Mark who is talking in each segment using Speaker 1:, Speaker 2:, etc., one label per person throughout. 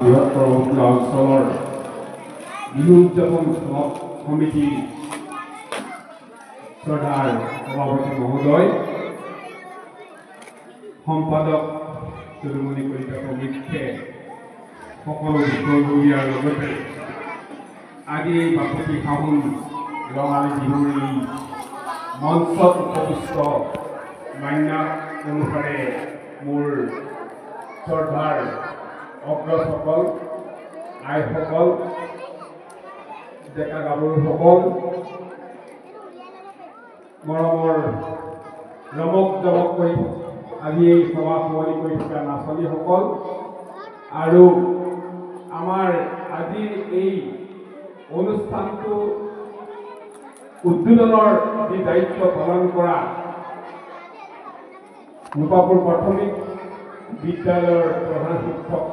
Speaker 1: বৃহত্তৰ উপকূলীয় অঞ্চলৰ বিহু উদযাপন সমিতি শ্ৰদ্ধাৰ সভাপতি মহোদয়, সম্পাদক চুলুমণি কলিতা প্ৰমুখ্যে সকলো বিষয়ববীয়াৰ লগতে আজি এই বাপতি সাহোন ৰঙালী বিহুৰ এই মঞ্চত উপবিষ্ট মান্য অনুসাৰে মোৰ শ্ৰদ্ধাৰ অগ্ৰজসকল, আইসকল, ডেকা গাভৰুসকল, মৰমৰ ৰমক জমক কৰি আজি এই সভা সমালি কৰি থকা নাচনীসকল আৰু আমাৰ আজিৰ এই অনুষ্ঠানটো উদ্বোধনৰ যি দায়িত্ব পালন কৰা ৰূপাপুৰ প্ৰাথমিক বিদ্যালয়ৰ প্ৰধান শিক্ষক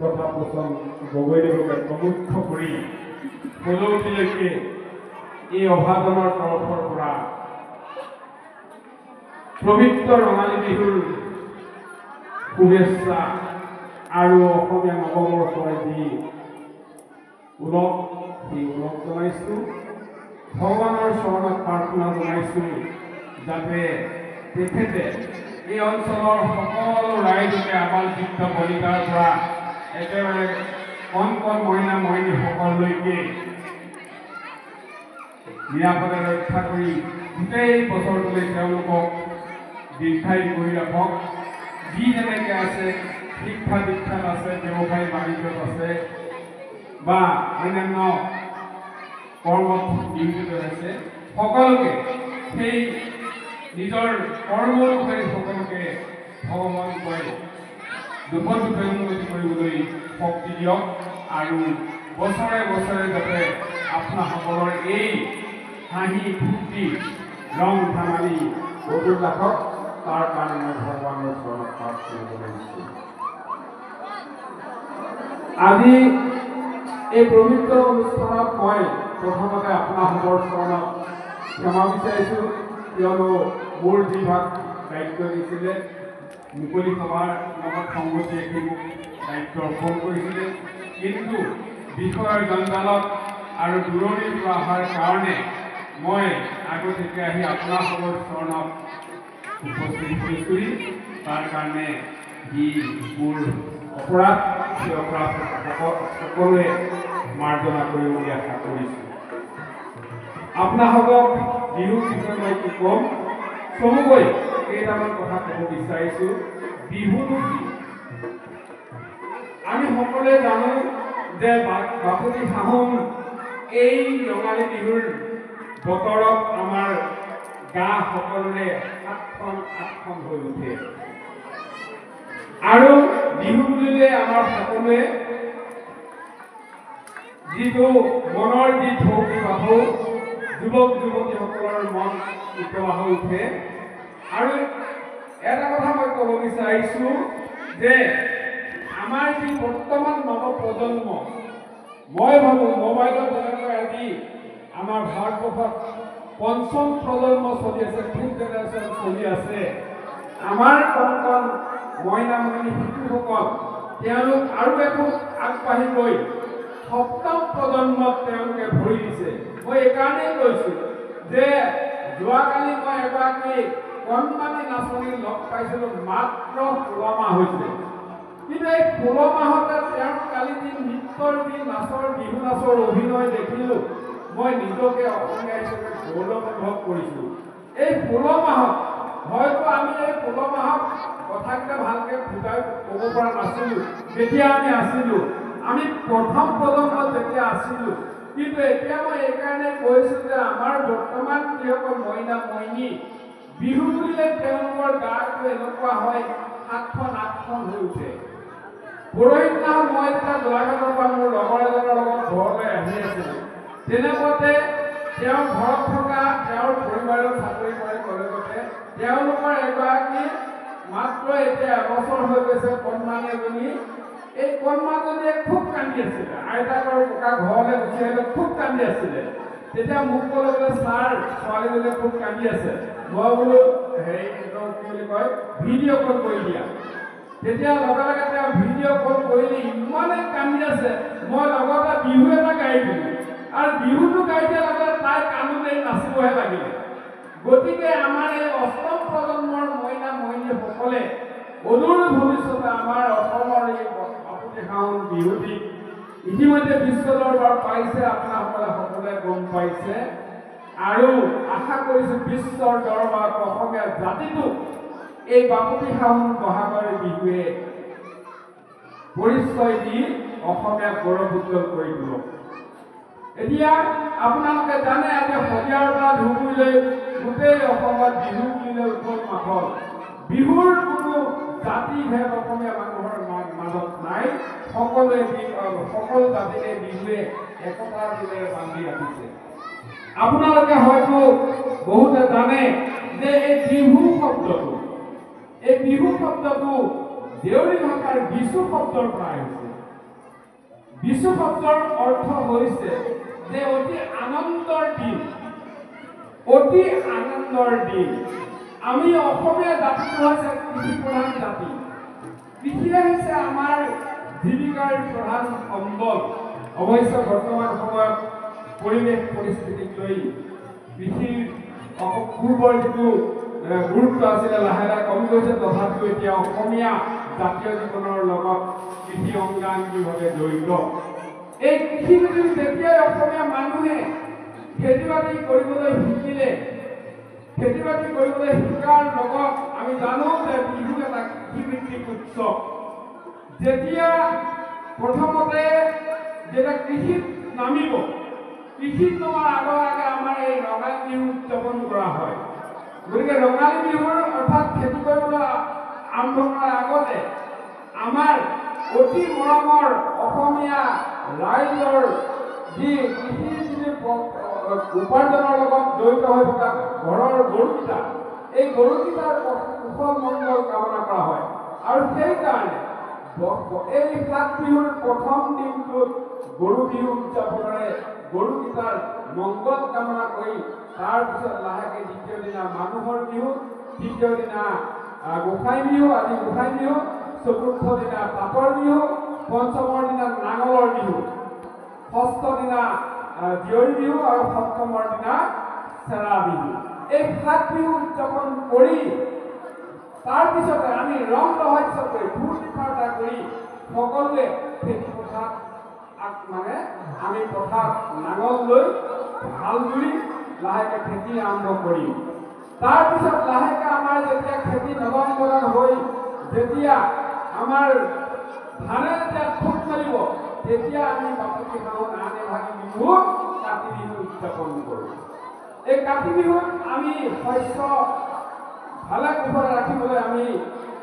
Speaker 1: তথা প্ৰচন গগৈদেৱকে প্ৰমুখ্য কৰি পৰৱৰ্তীলৈকে এই অভাজনৰ তৰফৰ পৰা পবিত্ৰ ৰঙালী বিহুৰ শুভেচ্ছা আৰু অসমীয়া নৱবৰ্ষৰ যি ওলগ সেই ওলগ জনাইছোঁ। ভগৱানৰ চৰণত প্ৰাৰ্থনা জনাইছোঁ যাতে তেখেতে এই অঞ্চলৰ সকলো ৰাইজকে আবাল বৃদ্ধ বনিতাৰ পৰা একেবাৰে কণ কণ মইনা মইনীসকললৈকে নিৰাপদে ৰক্ষা কৰি গোটেই বছৰটোলৈ তেওঁলোকক দীৰ্ঘায়ু কৰি ৰাখক। যি যেনেকৈ আছে, শিক্ষা দীক্ষাত আছে, ব্যৱসায় বাণিজ্যত আছে বা অন্যান্য কৰ্মত নিয়োজিত আছে, সকলোকে সেই নিজৰ কৰ্ম অনুসৰি সকলোকে ভগৱানকৈ দুখন দুখন উন্নতি কৰিবলৈ শক্তি দিয়ক আৰু বছৰে বছৰে যাতে আপোনাসকলৰ এই হাঁহি ফূৰ্তি ৰং ধেমালি অটুট ৰাখক, তাৰ কাৰণে মই ভগৱানৰ চৰণত প্ৰাৰ্থনা জনাইছোঁ। আজি এই পবিত্ৰ অনুষ্ঠানত মই প্ৰথমতে আপোনালোকৰ চৰণত ক্ষমা বিচাৰিছোঁ, কিয়নো মোৰ যি ভাগ দায়িত্ব দিছিলে মুকলি সভাৰ লগত সংগতি ৰাখি মোক দায়িত্ব অৰ্পণ কৰিছিলে, কিন্তু বিষয়ৰ জঞ্জালত আৰু দূৰণিৰ পৰা অহাৰ কাৰণে মই আগতীয়াকৈ আহি আপোনালোকৰ চৰণত উপস্থিত হৈছোঁ। তাৰ কাৰণে যি মোৰ অপৰাধ, সেই অপৰাধ সকলোৱে মাৰ্জনা কৰিব বুলি আশা কৰিছোঁ। আপোনালোকক বিহুৰ বিষয়ে মই কি ক'ম, চমুকৈ কেইটামান কথা ক'ব বিচাৰিছোঁ। বিহুটো কি? আমি সকলোৱে জানো যে বাপতি সাহোন এই ৰঙালী বিহুৰ বতৰত আমাৰ গা সকলোৰে সাতখন আঠখন হৈ উঠে আৰু বিহু বুলিলে আমাৰ সকলোৱে যিটো মনৰ যি ঢৌকি বাহু যুৱক যুৱতীসকলৰ মন উতলা হৈ উঠে। আৰু এটা কথা মই ক'ব বিচাৰিছোঁ যে আমাৰ যি বৰ্তমান নৱপ্ৰজন্ম, মই ভাবোঁ মোবাইলত যেনেকৈ আজি আমাৰ ভাৰতবৰ্ষত পঞ্চম প্ৰজন্ম চলি আছে, ফিফ্থ জেনেৰেশ্যন চলি আছে, আমাৰ কণ কণ মইনা মইনী শিশুসকল তেওঁলোক আৰু এখোজ আগবাঢ়ি গৈ সপ্তম প্ৰজন্মত তেওঁলোকে ভৰি দিছে। মই এইকাৰণেই কৈছোঁ যে যোৱাকালি মই এগৰাকী কণমানি নাচনী লগ পাইছিলোঁ, মাত্ৰ 16 মাহ হৈছে, কিন্তু এই 16 মাহতে তেওঁৰ কালি যি নৃত্যৰ যি নাচৰ বিহু নাচৰ অভিনয় দেখিলোঁ, মই নিজকে অসমীয়া হিচাপে গৌৰৱ অনুভৱ কৰিছোঁ। এই 16 মাহত হয়তো আমি এই 16 মাহত কথাকেইটা ভালকৈ বুজাই ক'ব পৰা নাছিলোঁ যেতিয়া আমি আছিলোঁ, আমি প্ৰথম প্ৰজন্মত যেতিয়া আছিলোঁ। কিন্তু এতিয়া মই এইকাৰণে কৈছোঁ যে আমাৰ বৰ্তমান যিসকল মইনা মইনী, বিহু বুলিলে তেওঁলোকৰ গাটো এনেকুৱা হয় সাতখন আঠখন হৈ উঠে। পৰহি দিনাখন মই যেতিয়া গোলাঘাটৰ পৰা মোৰ লগৰ এজনৰ লগত ঘৰলৈ আহি আছিলোঁ, তেনেকুৱাতে তেওঁ ঘৰত থকা তেওঁৰ পৰিবাৰৰ চাকৰি কৰে কলেজতে, তেওঁলোকৰ এগৰাকী মাত্ৰ এতিয়া এবছৰ হৈ গৈছে কণমানি এজনী। এই কণমাজনীয়ে খুব কান্দি আছিলে, আইতাক আৰু ককা ঘৰলৈ গুচি আহিলে খুব কান্দি আছিলে। তেতিয়া মোক ক'লে বোলে ছাৰ, ছোৱালীজনীয়ে খুব কান্দি আছে, মই বোলো হেৰি কি বুলি কয় ভিডিঅ' কল কৰি দিয়া। তেতিয়া লগে লগে তেওঁ ভিডিঅ' কল কৰিলে ইমানে আছে মই লগতে বিহু এটা গাই দিলোঁ আৰু বিহুটো গাই দিয়াৰ লগতে তাই কান্দোতে নাচিবহে লাগিলে গতিকে আমাৰ এই অষ্টম প্ৰজন্মৰ মইনা মইনীসকলে অদূৰ ভৱিষ্যতে আমাৰ অসমৰ এই বাপুতিসাহোন বিহুটি ইতিমধ্যে বিশ্ব দৰবাৰ পাইছে আপোনাসকলে সকলোৱে গম পাইছে আৰু আশা কৰিছোঁ বিশ্বৰ দৰবাৰত অসমীয়া জাতিটো এই বাপুতিসাহোন বহাগৰ বিহুৱে পৰিচয় দি অসমীয়া গৌৰৱ উজ্জ্বল কৰি তুলক এতিয়া আপোনালোকে জানে আজি শদিয়াৰ পৰা ধুবুৰীলৈ গোটেই অসমত বিহু বুলিলে উৎসৱ মাথল বিহুৰ কোনো জাতি ভেদ অসমীয়া মানুহৰ মাজত নাই সকলো জাতিৰে বিহুৱে একতাৰ দোলেৰে বান্ধি ৰাখিছে আপোনালোকে হয়তো বহুতে জানে যে এই বিহু শব্দটো দেউৰী ভাষাৰ বিশু শব্দৰ পৰা আহিছে বিশু শব্দৰ অৰ্থ হৈছে যে অতি আনন্দৰ দিন আমি অসমীয়া জাতিটো হৈছে কৃষি প্ৰধান জাতি কৃষিয়ে হৈছে আমাৰ জীৱিকাৰ প্ৰধান সম্বল অৱশ্যে বৰ্তমান সময়ত পৰিৱেশ পৰিস্থিতিক লৈ কৃষিৰ পূৰ্বৰ যিটো গুৰুত্ব আছিলে লাহে লাহে কমি গৈছে তথাপিও এতিয়া অসমীয়া জাতীয় জীৱনৰ লগত কৃষি অংগাংগীভাৱে জড়িত এই কৃষি যেতিয়াই অসমীয়া মানুহে খেতি বাতি কৰিবলৈ শিকিলে খেতি বাতি কৰিবলৈ শিকাৰ লগত আমি জানো যে বিহু এটা কৃষিভিত্তিক উৎসৱ যেতিয়া প্ৰথমতে যেতিয়া কৃষিত নামিব কৃষিত নমাৰ আগে আমাৰ এই ৰঙালী বিহু উদযাপন কৰা হয় গতিকে ৰঙালী বিহুৰ অৰ্থাৎ খেতি কৰিবলৈ আৰম্ভ কৰাৰ আগতে আমাৰ অতি মৰমৰ অসমীয়া ৰাইজৰ যি কৃষিৰ যি উপাৰ্জনৰ লগত জড়িত হৈ থকা ঘৰৰ গৰুকেইটা এই গৰুকেইটাৰ কুশল মংগল কামনা কৰা হয় আৰু সেইকাৰণে এই 7 বিহুৰ প্ৰথম দিনটোত গৰু বিহু উদযাপনেৰে গৰুকেইটাৰ মংগল কামনা কৰি তাৰপিছত লাহেকে দ্বিতীয় দিনা মানুহৰ বিহু তৃতীয় দিনা গোসাই বিহু আজি গোসাই বিহু চতুৰ্থ দিনা তাঁতৰ বিহু পঞ্চমৰ দিনা নাঙলৰ বিহু ষষ্ঠ দিনা জীয়ৰী বিহু আৰু সপ্তমৰ দিনা চেৰা বিহু এই 7 বিহু উদযাপন কৰি তাৰপিছতে আমি ৰং ৰহস্য কৰি ফূৰ্তি ফাৰ্তা কৰি সকলোৱে খেতি পথাৰত মানে আমি পথাৰত নাঙল লৈ হাল ধৰি লাহেকে খেতি আৰম্ভ কৰিম তাৰপিছত লাহেকে আমাৰ যেতিয়া খেতি নদন বদন হৈ যেতিয়া আমাৰ ধানে যেতিয়া ঠোক মাৰিব তেতিয়া আমি বাপুতিসাহোন আন এভাগি বিহু কাতি বিহু উদযাপন কৰোঁ এই কাতি বিহুত আমি শস্য ভালে কুশলে ৰাখিবলৈ আমি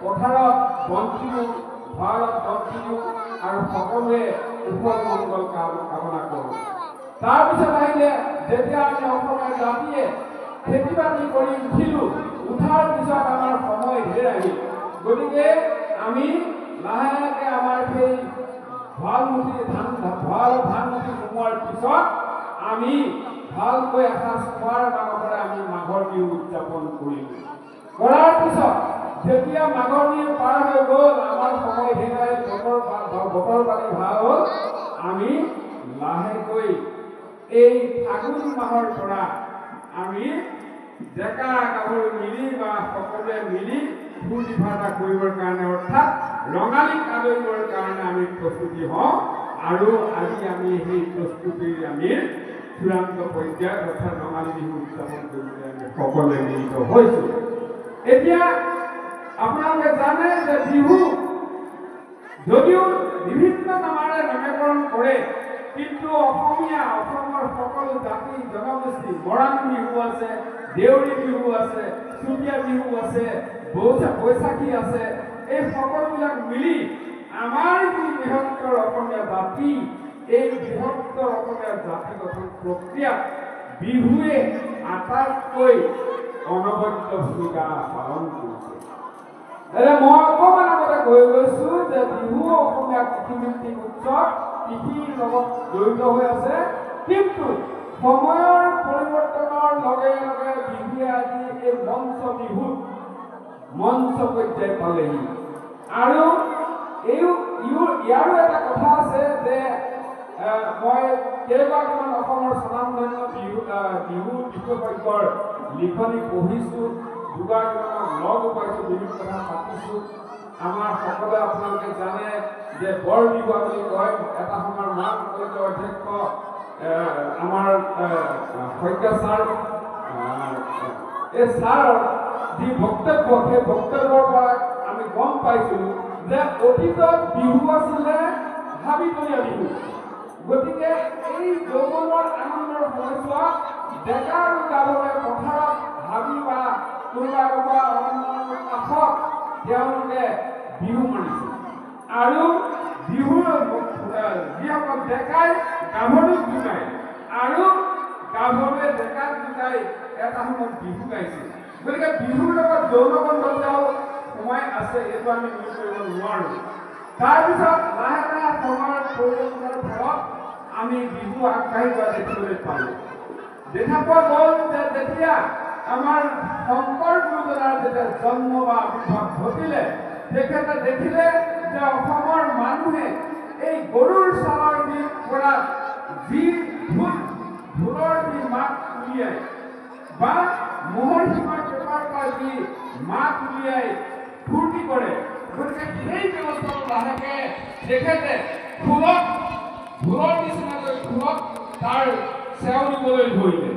Speaker 1: পথাৰত বন্তি দিওঁ ভঁৰালত বন্তি দিওঁ আৰু সকলোৱে কুশল মংগল কামনা কৰোঁ তাৰপিছত আহিলে যেতিয়া আমি অসমীয়া জাতিয়ে খেতি বাতি কৰি উঠাৰ পিছত আমাৰ সময় ঢেৰ আহিল গতিকে আমি লাহেকে আমাৰ সেই ভঁৰালত ধান মুঠি সোমোৱাৰ পিছত আমি ভালকৈ এসাঁজ খোৱাৰ মানসেৰে আমি মাঘৰ বিহু উদযাপন কৰিলোঁ কৰাৰ পিছত যেতিয়া মাঘৰ বিহু পাৰ হৈ গ'ল আমাৰ সময় ঢেৰ আহিল বতৰ পানী ভাল হ'ল আমি লাহেকৈ এই ফাগুন মাহৰ পৰা আমি ডেকা গাভৰু মিলি বা সকলোৱে মিলি ফূৰ্তি ফাৰ্তা কৰিবৰ কাৰণে অৰ্থাৎ ৰঙালীক আদৰিবৰ কাৰণে আমি প্ৰস্তুতি হওঁ আৰু আজি আমি সেই প্ৰস্তুতিৰ আমি চূড়ান্ত পৰ্যায়ত অৰ্থাৎ ৰঙালী বিহু উদযাপন কৰিবলৈ আমি সকলোৱে মিলিত হৈছোঁ এতিয়া আপোনালোকে জানে যে বিহু যদিও বিভিন্ন নামেৰে নামকৰণ কৰে কিন্তু অসমৰ সকলো জাতি জনগোষ্ঠী মৰাণ বিহু আছে দেউৰী বিহু আছে চুতীয়া বিহু আছে বৈশাখী আছে এই সকলোবিলাক মিলি আমাৰ যি বৃহত্তৰ অসমীয়া জাতি এই বৃহত্তৰ অসমীয়া জাতি গঠন প্ৰক্ৰিয়াত বিহুৱে আটাইতকৈ অনবদ্য ভূমিকা পালন কৰিছে মই অকণমান আগতে কৈ গৈছোঁ যে বিহু অসমীয়া কৃষিভিত্তিক উৎসৱ কৃষিৰ লগত জড়িত হৈ আছে কিন্তু সময়ৰ পৰিৱৰ্তনৰ লগে লগে বিহুৱে আজি এই মঞ্চ পৰ্যায় পালেহি আৰু ইয়াৰো এটা কথা আছে যে মই কেইবাটামান অসমৰ স্বনামধন্য বিহু বিশেষজ্ঞৰ লিখনি পঢ়িছোঁ, দুগৰাকীমানক লগ পাইছোঁ, বিভিন্ন কথা পাতিছোঁ। আমাৰ সকলোৱে আপোনালোকে জানে যে বৰ বিহু বুলি কয়। এটা সময়ৰ মহানগৰীৰ অধ্যক্ষ আমাৰ শইকীয়া ছাৰ, এই ছাৰৰ যি বক্তব্য, সেই বক্তব্যৰ পৰা আমি গম পাইছিলোঁ যে অতীতত বিহু আছিলে হাবিতলীয়া বিহু। গতিকে এই যৌৱনৰ আনন্দৰ সময়ছোৱাত ডেকা আৰু গাভৰুৱে পথাৰত হাবি বা কোনোবা কোনোবা অৰণ্যৰ কাষত তেওঁলোকে বিহু মাৰিছিল। আৰু বিহুৰ যিসকল ডেকাই গাভৰুক জোকায় আৰু গাভৰুৱে ডেকাক জোকাই এটা সময়ত বিহু গাইছিল। গতিকে বিহুৰ লগত যৌনবন্ধতাও সোমাই আছে, এইটো আমি নুই কৰিব নোৱাৰোঁ। তাৰপিছত লাহে লাহে সময়ৰ পৰিৱৰ্তনৰ ফলত আমি বিহু আগবাঢ়ি যোৱা দেখিবলৈ পালোঁ। দেখা পোৱা গ'ল যে যেতিয়া আমাৰ শংকৰ গুৰুজনাৰ যেতিয়া জন্ম বা আৱিৰ্ভাৱ ঘটিলে, তেখেতে দেখিলে যে অসমৰ মানুহে এই গৰুৰ ছালৰ যি পৰা যি ঢোলৰ যি মাত উলিয়াই বা মহৰ সীমাৰ পেপাৰ পৰা যি মাত উলিয়াই ফূৰ্তি কৰে, গতিকে সেই ব্যৱস্থাটো লাহেকে তেখেতে ঢোলৰ নিচিনাকৈ ঢোলত তাৰ চেও দিবলৈ ধৰিলে।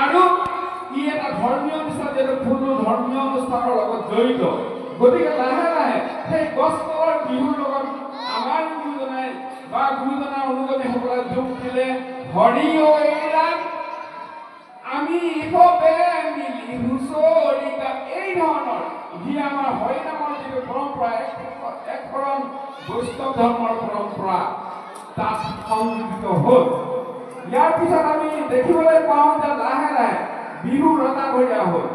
Speaker 1: আৰু ই এটা ধৰ্মীয় অনুষ্ঠান, যিহেতু ঢোলটো ধৰ্মীয় অনুষ্ঠানৰ লগত জড়িত। গতিকে লাহে লাহে সেই গছ তলৰ বিহুৰ লগত আমাৰ গুৰুজনাই বা গুৰুজনাৰ অনুগামীসকলে যোগ দিলে। হৰি ঐ ৰাম আমি ইহঁতে মিলি হুঁচৰি গাম, এই ধৰণৰ যি আমাৰ হৰি নামৰ যিটো পৰম্পৰা, একশৰণ বৈষ্ণৱ ধৰ্মৰ পৰম্পৰা তাত সংযোজিত হ'ল। ইয়াৰ পিছত আমি দেখিবলৈ পাওঁ যে লাহে লাহে বিহু ৰজাঘৰীয়া হ'ল।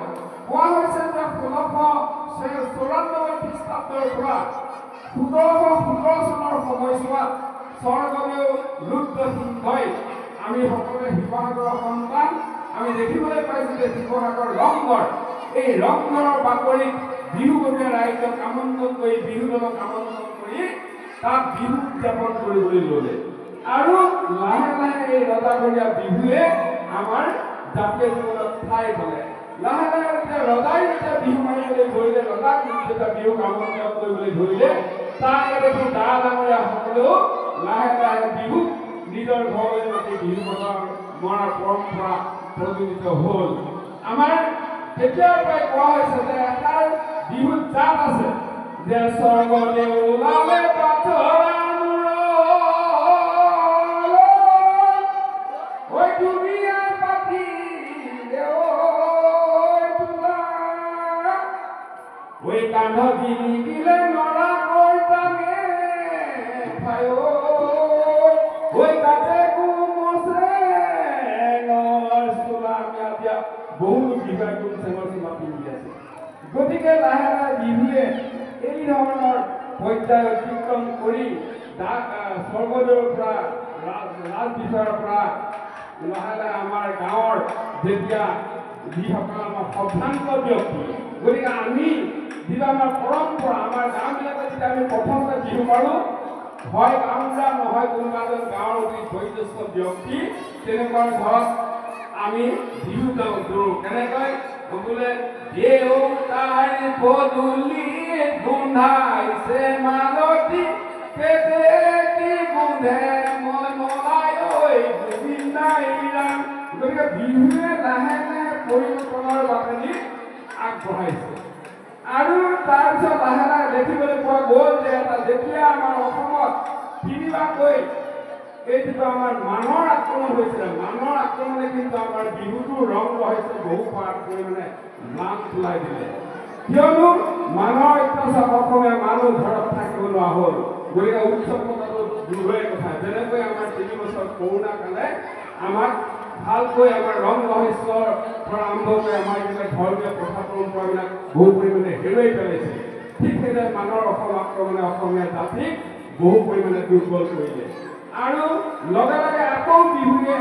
Speaker 1: কোৱা হৈছে যে 1694 খ্ৰীষ্টাব্দৰ পৰা 1717 চনৰ সময়ছোৱাত স্বৰ্গদেউ ৰুদ্ৰসিংহই, আমি সকলোৱে শিৱসাগৰৰ সন্তান, আমি দেখিবলৈ পাইছোঁ যে শিৱসাগৰ ৰংঘৰ, এই ৰংঘৰৰ বাকৰিত বিহুবতীয়া ৰাইজক আমন্ত্ৰণ কৰি, বিহু দলক আমন্ত্ৰণ কৰি তাত বিহু উদযাপন কৰিবলৈ ল'লে। আৰু লাহে লাহে এই ৰজাঘৰীয়া বিহুৱে আমাৰ জাতীয় জীৱনত ঠাই পালে। লাহে লাহে যেতিয়া ৰজাই যেতিয়া বিহু মাৰিবলৈ ধৰিলে, ৰজাক যেতিয়া বিহুক আমন্ত্ৰণ কৰিবলৈ ধৰিলে, তাক দেখি ডা ডাঙৰীয়াসকলেও লাহে লাহে বিহুক নিজৰ ঘৰলৈ মাতি বিহু মৰাৰ পৰম্পৰা প্ৰচলিত হ'ল। আমাৰ তেতিয়াৰ পৰাই কোৱা হৈছে যে এটাৰ বিহুত জাত আছে যে স্বৰ্গদেউ ওলালে পাথৰ দিলে নৰা কৈ টানে ঠাই ঐ কাটে কুমছে এতিয়া বহুতো বিবাহ চেঙৰ পিন্ধি আছে। গতিকে লাহে লাহে বিহুৱে এই ধৰণৰ পৰ্যায় অতিক্ৰম কৰি স্বৰ্গদেউৰ পৰা ৰাজবিষয়ৰ পৰা লাহে লাহে আমাৰ গাঁৱৰ যেতিয়া যিসকল আমাৰ সভ্ৰান্ত ব্যক্তি, গতিকে আমি যিটো আমাৰ পৰম্পৰা, আমাৰ গাঁওবিলাকত যেতিয়া আমি প্ৰথমতে বিহু মাৰোঁ, হয় গাঁওবুঢ়া নহয় কোনোবা এজন গাঁৱৰ অতি বয়োজ্যেষ্ঠ ব্যক্তি, তেনেকুৱা ঘৰত আমি বিহু গাওঁ দৌৰোঁ। কেনেকৈ বোলে দেউতাৰ পদূলি গোন্ধাইছে মালতী পেটেটি গোন্ধে মলাই ঐ গোবিন্দাই ৰাম। গতিকে বিহুৱে লাহে লাহে পৰিৱৰ্তনৰ বাবেদি আগবঢ়াইছে। আৰু তাৰপিছত লাহে লাহে দেখিবলৈ পোৱা গ'ল যে যেতিয়া আমাৰ অসমত তিনিবাৰকৈ এই যিটো আমাৰ মানৰ আক্ৰমণ হৈছিলে, মানৰ আক্ৰমণে কিন্তু আমাৰ বিহুটোৰ ৰং ৰহাইছে বহু পৰিমাণে ম্লান তুলাই দিলে। কিয়নো মানৰ অত্যাচাৰ অসমীয়া মানুহ ঘৰত থাকিব নোৱাৰা হ'ল। গতিকে উৎসৱ পতাটো দূৰৰে কথা। যেনেকৈ আমাৰ 3 বছৰ কৰোণা কালে আমাক ভালকৈ আমাৰ ৰং ৰহস্যৰ পৰা আৰম্ভ কৰি আমাৰ যিবিলাক ধৰ্মীয় প্ৰথা পৰম্পৰাবিলাক বহু পৰিমাণে হেৰুৱাই পেলাইছে, ঠিক সেইদৰে মানৰ অসম আক্ৰমণে অসমীয়া জাতিক বহু পৰিমাণে দুৰ্বল কৰিলে। আৰু লগে লগে আকৌ বিহুৱে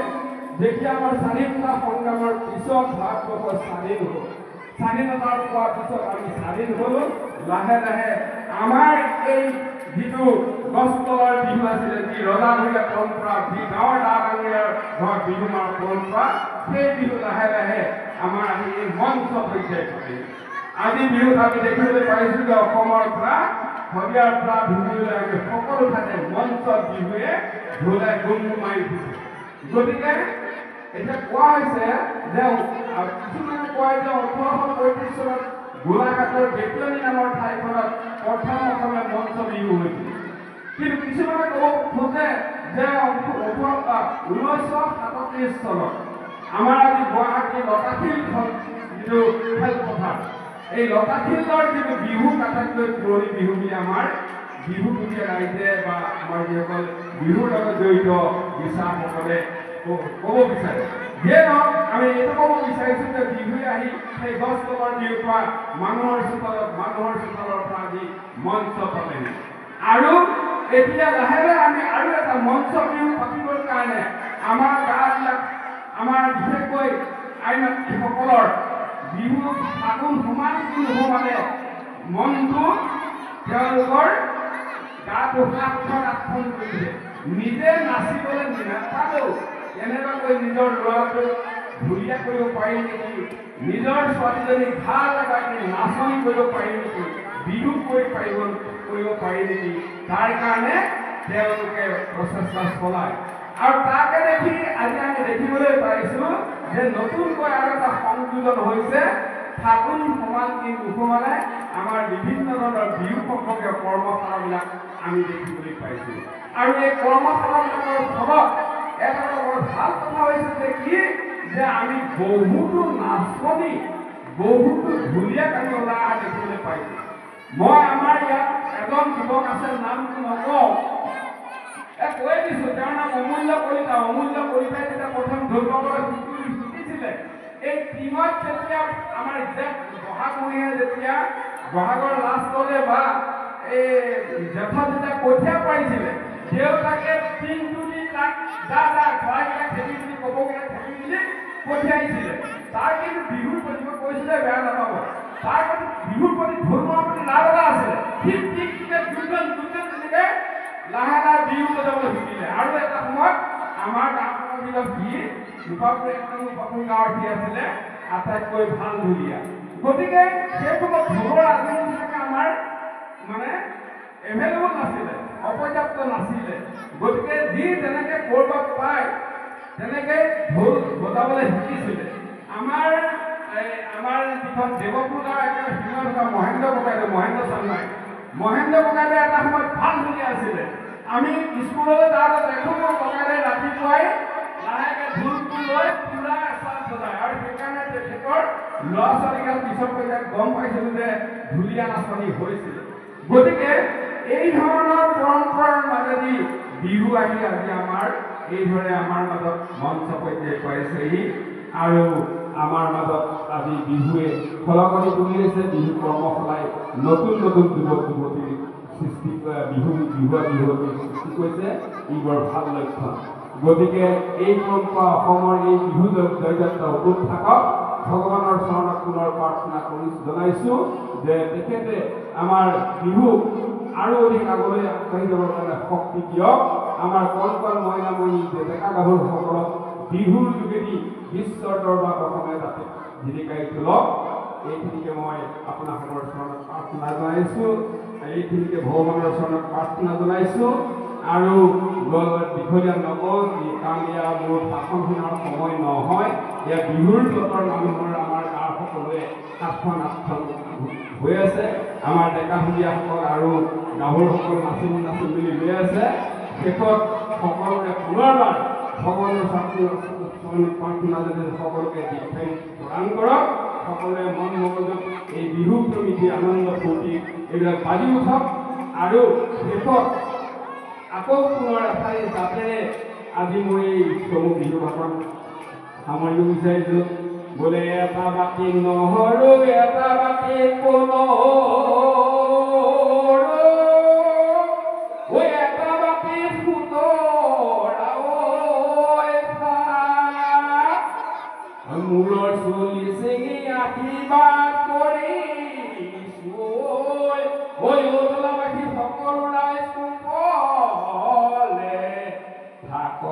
Speaker 1: যেতিয়া আমাৰ স্বাধীনতা সংগ্ৰামৰ পিছত ভাৰতবৰ্ষ স্বাধীন হ'ল, স্বাধীনতাৰ পোৱাৰ পিছত আমি স্বাধীন হ'লোঁ, লাহে লাহে আমাৰ এই যিটো গছ তলৰ বিহু আছিলে, যি ৰজাঘৰীয়া পৰম্পৰা, যি গাঁৱৰ ডা ডাঙৰীয়াৰ ঘৰত বিহু মাৰা পৰম্পৰা, সেই বিহু লাহে লাহে আমাৰ আহি এই মঞ্চ পৰ্যায় পালে। আজি বিহুত আমি দেখিবলৈ পাইছোঁ যে অসমৰ পৰা শদিয়াৰ পৰা বিহুলৈকে সকলো ঠাইতে মঞ্চ বিহুৱে ঢোলে গুমগুমাই উঠিছে। গতিকে এতিয়া কোৱা হৈছে যে কিছুমানে কয় যে 1835 চনত গোলাঘাটৰ বেতিয়নী নামৰ ঠাইখনত প্ৰথম অসমীয়া মঞ্চ বিহু হৈছিল। কিন্তু কিছুমানে ক'ব খোজে যে 1937 চনত আমাৰ আজি গুৱাহাটীৰ লতাশিলখন যিটো খেলপথাৰ, এই লতাশিলৰ যিটো বিহু আটাইতকৈ পুৰণি বিহু বুলি আমাৰ বিহুটুলীয়া ৰাইজে বা আমাৰ যিসকল বিহুৰ লগত জড়িত বিচাৰকসকলে ক'ব বিচাৰে। যিয়ে নহওক আমি এইটো ক'ব বিচাৰিছোঁ যে বিহুৱে আহি সেই গছ তলৰ বিহুৰ পৰা মানুহৰ চোতালৰ পৰা আজি মঞ্চ পালেহি। আৰু এতিয়া লাহে লাহে আমি আৰু এটা মঞ্চ বিহু পাতিবৰ কাৰণে আমাৰ গাঁওবিলাক, আমাৰ বিশেষকৈ আই মাতৃসকলৰ বিহু ফাগুন সোমালে মনটো তেওঁলোকৰ গাটো আঠখন কৰিছে। নিজে নাচিবলৈ নাপালেও কেনেবাকৈ নিজৰ ল'ৰাটোক ধুনীয়া কৰিব পাৰি নেকি, নিজৰ ছোৱালীজনীক ভাল লগাই নাচনি কৰিব পাৰি নেকি, বিহু কৰিব পাৰি নেকি, তাৰ কাৰণে তেওঁলোকে প্ৰচেষ্টা চলায়। আৰু তাকে দেখি আজি আমি দেখিবলৈ পাইছোঁ যে নতুনকৈ আৰু এটা সংযোজন হৈছে ফাগুন সোমালে আমাৰ বিভিন্ন ধৰণৰ বিহু সম্পৰ্কীয় কৰ্মশালাবিলাক আমি দেখিবলৈ পাইছোঁ। আৰু এই কৰ্মশালাবিলাকৰ ফলত এটা বৰ ভাল কথা হৈছে যে কি, যে আমি বহুতো নাচনি, বহুতো ঢুলীয়াক আমি ওলাই অহা দেখিবলৈ পাইছোঁ। মই আমাৰ ইয়াত এজন যুৱক আছে, নামটো নকওঁ, কৈ দিছোঁ, তেওঁৰ নাম অমূল্য কলিতা। অমূল্য কলিতাই যেতিয়া প্ৰথম ঢোল বজাবলৈ শিকিছিলে, এই টিমত যেতিয়া আমাৰ বহাগমহীয়া যেতিয়া বহাগৰ লাষ্টলৈ বা এই জেঠত যেতিয়া কঠীয়া পাৰিছিলে, দেউতাকে টিমটো দি তাক ঘৰাইবিলাক খেলি বুলি ক'বগৈ খেলি মেলি পঠিয়াইছিলে। তাৰ কিন্তু বিহুৰ প্ৰতি মই কৈছিলে বেয়া নাপাব, তাৰ প্ৰতি বিহুৰ প্ৰতি ঢোল মৰাৰ প্ৰতি লাভ এটা আছিলে। ঠিক দুজন তেনেকৈ লাহে লাহে বিহু বজাবলৈ শিকিলে। আৰু এটা সময়ত আমাৰ গাঁওখনৰ ভিতৰত গোপালপুৰ গাঁৱৰ সি আছিলে আটাইতকৈ ভাল ঢুলীয়া। গতিকে সেই সময়ত ঢোলৰ আজি নিচিনাকৈ আমাৰ মানে এভেইলেবল নাছিলে, অপৰ্যাপ্ত নাছিলে। গতিকে যি যেনেকৈ ক'ৰবাত পায় তেনেকৈ ঢোল বজাবলৈ শিকিছিলে। আমাৰ যিখন দেৱপুৰ গাঁৱৰ একেবাৰে সীমা থকা মহেন্দ্ৰ ককাইদেউ এটা সময়ত ভাল ঢুলীয়া আছিলে। আমি স্কুললৈ যাওঁতে দেখোঁ ককাইদেউ ৰাতিপুৱাই লাহেকৈ ঢোলটো লৈ পুৰা এচাত বজায়। আৰু সেইকাৰণে তেখেতৰ ল'ৰা ছোৱালীগাল পিছত গম পাইছিলোঁ যে ঢুলীয়া নাচনি হৈছিল। গতিকে এই ধৰণৰ পৰম্পৰাৰ মাজেদি বিহু আহি আজি আমাৰ এইদৰে আমাৰ মাজত মঞ্চ পৰ্যায় পাইছেহি। আৰু আমাৰ মাজত আজি বিহুৱে খলকনি তুলিছে। বিহু কৰ্মশালাই নতুন নতুন যুৱক যুৱতীৰ সৃষ্টি বিহুৱা বিহুৱতীৰ সৃষ্টি কৰিছে। ই বৰ ভাল লক্ষণ। গতিকে এই পৰম্পৰা অসমৰ এই বিহু জয়যাত্ৰা অটুট থাকক। ভগৱানৰ চৰণত পুনৰ প্ৰাৰ্থনা জনাইছোঁ যে তেখেতে আমাৰ বিহুক আৰু অধিক আগলৈ আগবাঢ়ি যাবৰ কাৰণে শক্তি দিয়ক। আমাৰ কণ মহিলামণি ডেকা গাভৰুসকলক বিহুৰ যোগেদি বিশ্বৰ দৰবাৰত অসমে যাতে জিলিকাই তোলক, এইখিনিকে মই আপোনালোকৰ চৰণত প্ৰাৰ্থনা জনাইছোঁ। এইখিনিকে ভগৱানৰ চৰণত প্ৰাৰ্থনা জনাইছোঁ। আৰু দীঘলীয়া নকওঁ, কাৰণ ইয়াৰ মোৰ ভাষণ শুনাৰ সময় নহয়। ইয়াৰ বিহুৰ বতৰ মানুহৰ আমাৰ গাঁৱৰ সকলোৱে 7খন 8খন হৈ আছে। আমাৰ ডেকা ভূঞাসকল আৰু গাভৰুসকল নাচি মেলি লৈ আছে। শেষত সকলোৰে পুনৰবাৰ ভগৱানৰ প্ৰাৰ্থনা যদি সকলোকে দীক্ষাই প্ৰদান কৰক। সকলোৱে মন মগজুত এই বিহু প্ৰমিতি আনন্দ ফূৰ্তি এইবিলাক বাজি উঠক। আৰু শেষত আকৌ পুনৰ এঠাই জাতেৰে আজি মই এই চমু বিহু ভাষণ সামৰিব বিচাৰিছোঁ। বোলে এটা বাতি নহৰু এটা বাতি এটা বাতি মূৰৰ চুলি চিঙি আশীৰ্বাদ কৰিছোঁ। সকলো ৰাইজ ক